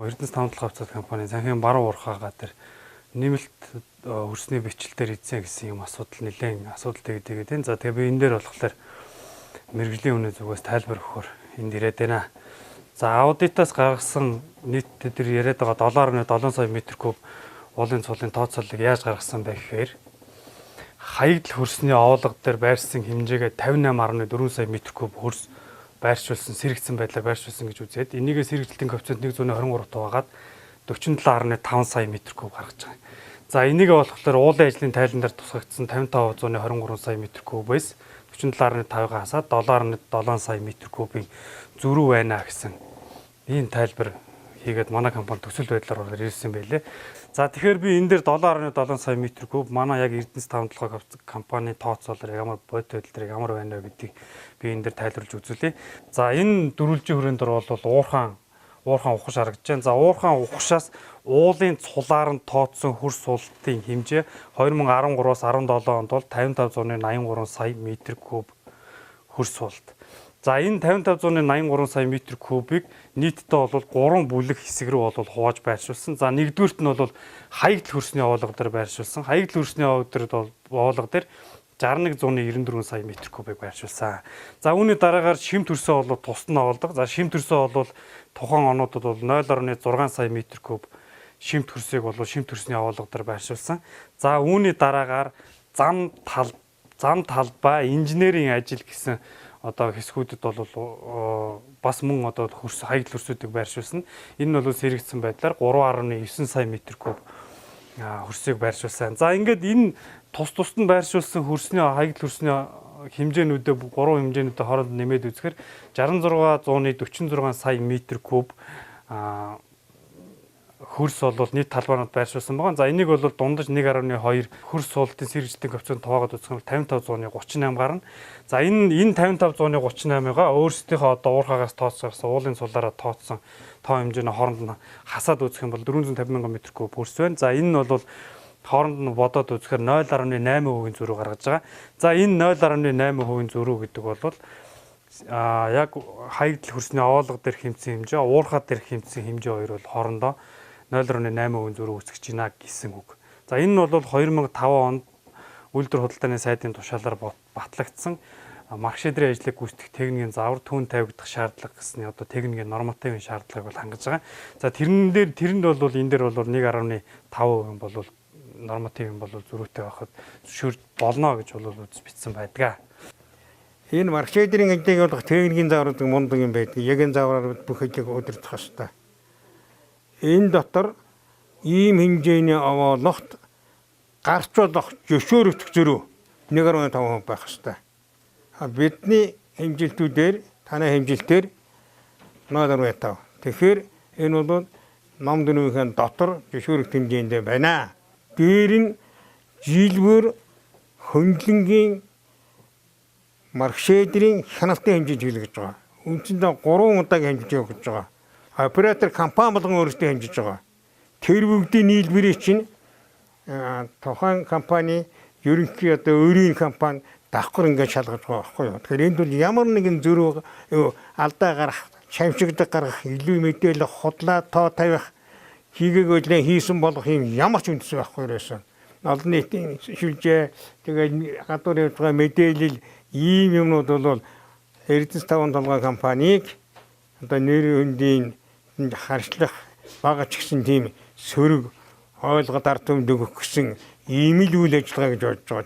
Эрдэнэс тавталгаа авцад компани санхин баруун уурхаага тэр нэмэлт хөрсний бичлэлээр эзэн гэсэн юм асуудал тэгээд энэ. За тэгээ би энэ дээр болохоор мэрэгжлийн үнэ зүгээс тайлбар өгөхөөр энд ирээд байна. За аудитаас гаргасан нийт тэр яриад байгаа 7.7 сая метр куб уулын цулын тооцооллыг яаж гаргасан бэ гэхээр хаягдл хөрсний овоолго дээр байрсан хэмжээгээ 58.4 сая метр куб хөрс байршуулсан сэрэгцсэн байдлаар байршуулсан гэж үзээд энийгээ сэрэгжилтийн коэффициент 123 туваагаад 47.5 сая метр куб гаргаж байгаа. За энийгээ болохоор уулын ажлын тайлан дээр тусгагдсан 55.23 сая метр кубээс 47.5-гаа хасаад 7.7 сая метр кубын зөрүү байна гэсэн ийм тайлбар хийгээд манай компани төсөл байдлаар ороод ирсэн байлээ. За тэгэхээр би энэ дээр 7.7 сая метр куб манай яг Эрдэнэс тавталгаа компани тооцоолоор ямар бодит байдал дээр ямар байна вэ гэдгийг би энэ дээр тайлбарлаж үзүүлье. За энэ дөрвөлжийн хүрээнд бол уурхаан ухаж харагдаж байна. За уурхаан ухашаас уулын цулаар нь тооцсон хөрс суултын хэмжээ 2013-аас 17 онд бол 55.83 сая метр куб хөрс суулт. За энэ 55.83 сая метр кубыг нийтдээ бол 3 бүлэг хэсэг рүү бол хувааж байршуулсан. За нэгдүгüүрт нь бол хаягдл хөрсний овоолго дээр байршуулсан. Хаягдл хөрсний овоолго дээр 61.94 сая метр кубыг байршуулсан. За үүний дараагаар шим төрсөн бол тусад нь овоолго. За шим төрсөн бол тухайн онуудад бол 0.6 сая метр куб шим төрсийг бол шим төрсний овоолго дээр байршуулсан. За үүний дараагаар зам талбай инженерийн ажил гэсэн одоо хэсгүүдэд бол бас мөн одоо хаягдл хөрсүүдийг байршуулсан. Энэ нь бол сэрэгцсэн байдлаар 3.9 сая метр куб хөрсийг байршуулсан. За ингээд энэ тусад нь байршуулсан хөрсний хаягдл хөрсний хэмжээнүүдээ 3 хэмжээнүүдээ хооронд нэмээд үзэхээр 66,146 сая метр куб хөрс бол нийт талбайнууд байршуулсан байгаа. За энийг бол дундаж 1.2 хөрс суултын сэрэгжлийн коэффициент туваагаад үзэх юм бол 55.38 гарна. За энэ 55.38-га өөрсдийнхөө одоо уурхаагаас тооцсон уулын цулаараа тооцсон тоо хэмжээний хооронд нь хасаад үзэх юм бол 450,000 метр куб хөрс байна. За энэ нь бол хооронд нь бодоод үзэхээр 0.8% зөрүү гаргаж байгаа. За энэ 0.8% зөрүү гэдэг бол яг хаягдл хөрсний овоолго дээр хэмжсэн хэмжээ, уурхаа дээр хэмжсэн хэмжээ хоёр бол хоорондоо 0.8% зөрүү үүсгэж байна гэсэн үг. За энэ нь бол 2005 онд үйлдвэр худалдааны сайдын тушаалаар батлагдсан маркшедрийн ажлыг гүйцэтгэх техникийн заавар түүн тавигдах шаардлага гэсэн одоо техникийн нормативын шаардлагыг бол хангаж байгаа. За тэрэнд бол энэ дээр бол 1.5% бол норматив юм бол зөрүүтэй байхад зөвшөөрж болно гэж бол бичсэн байдаг. Энэ маркшедрийн ажлыг болох техникийн заавар гэдэг мундаг юм байдаг. Яг энэ заавараар бүх ажлыг удирдах хэрэгтэй. Энэ дотор ийм хэмжээний овоолгот гарч болох зөвшөөрөгдөх зөрүү 1.5% байх ёстой. Бидний хэмжилтүүдээр танай хэмжилтээр 0.5. Тэгэхээр энэ бол ном дүнгийн дотор зөвшөөрөгдөх хэмжээнд байна. Дээр нь жилбэр хөндлөнгийн маркшедрийн хяналтын хэмжээ жилгэж байгаа. Үндсэндээ 3 удаагийн хэмжээ өгч байгаа. Оператор компани болгон өөрсдөө хэмжиж байгаа. Тэр бүгдийн нийлбэрийг чинь тухайн компани ерөнхий одоо өөрийн компани давхар ингээд шалгаж байгаа байхгүй юу. Тэгэхээр энд бол ямар нэгэн зөрүү алдаа гарах, шавьчигдах гарах, илүү мэдээлэл худлаа тоо тавих хийгээгүй л хийсэн болох юм ямар ч үндэс байхгүй юусэн. Олон нийтийн шилжээ тэгээд гадуур явж байгаа мэдээлэл ийм юмнууд бол Эрдэнэс тавталгаа компанийг одоо нэр хөндийн харьцлах бага ч гэсэн тийм сөрөг ойлгоод ард түмэд өгөх гэсэн ийм л үйл ажиллагаа гэж бодож байгаа.